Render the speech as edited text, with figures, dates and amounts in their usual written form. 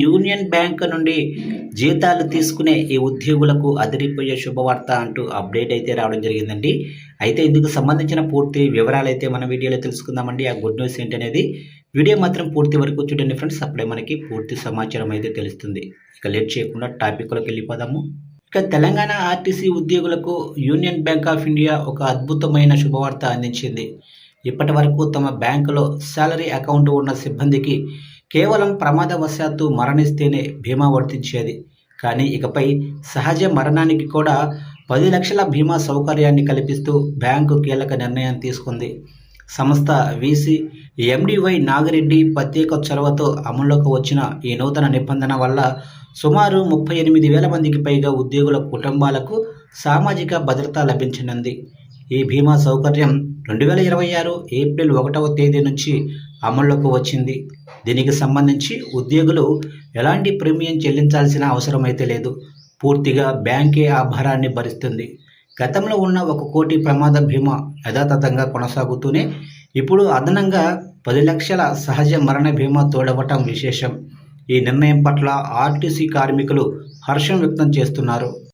Union bank నుండి జీతాలు తీసుకునే ఈ ఉద్యోగులకు అదిరిపోయే శుభవార్త అంటూ అప్డేట్ అయితే రావడం జరిగిందండి. అయితే ఇందుకు సంబంధించిన పూర్తి వివరాలు అయితే మన వీడియోలో తెలుసుకుందామండి. ఆ గుడ్ న్యూస్ ఏంటనేది వీడియో మాత్రం పూర్తి వరకు చూడండి ఫ్రెండ్స్. అప్పుడే మనకి పూర్తి సమాచారం అయితే తెలుస్తుంది. ఇక లేట్ చేయకుండా టాపిక్లోకి వెళ్ళిపోదాము. ఇక తెలంగాణ ఆర్టీసీ ఉద్యోగులకు యూనియన్ బ్యాంక్ ఆఫ్ ఇండియా ఒక అద్భుతమైన శుభవార్త అందించింది. ఇప్పటి వరకు తమ బ్యాంకులో శాలరీ అకౌంట్ ఉన్న సిబ్బందికి కేవలం ప్రమాదవశాత్తు మరణిస్తేనే బీమా వర్తించేది. కానీ ఇకపై సహజ మరణానికి కూడా 10 లక్షల బీమా సౌకర్యాన్ని కల్పిస్తూ బ్యాంకు కీలక నిర్ణయం తీసుకుంది. సంస్థ వీసీ ఎండివై నాగిరెడ్డి ప్రత్యేక చొరవతో అమల్లోకి వచ్చిన ఈ నూతన నిబంధన వల్ల సుమారు 38,000 మందికి పైగా ఉద్యోగుల కుటుంబాలకు సామాజిక భద్రత లభించనుంది. ఈ బీమా సౌకర్యం 2026 ఏప్రిల్ 1వ తేదీ నుంచి అమల్లోకి వచ్చింది. దీనికి సంబంధించి ఉద్యోగులు ఎలాంటి ప్రీమియం చెల్లించాల్సిన అవసరం అయితే లేదు. పూర్తిగా బ్యాంకే ఆ భారాన్ని భరిస్తుంది. గతంలో ఉన్న 1 కోటి ప్రమాద బీమా యథాతథంగా కొనసాగుతూనే ఇప్పుడు అదనంగా 10 లక్షల సహజ మరణ బీమా తోడవటం విశేషం. ఈ నిర్ణయం పట్ల ఆర్టీసీ కార్మికులు హర్షం వ్యక్తం చేస్తున్నారు.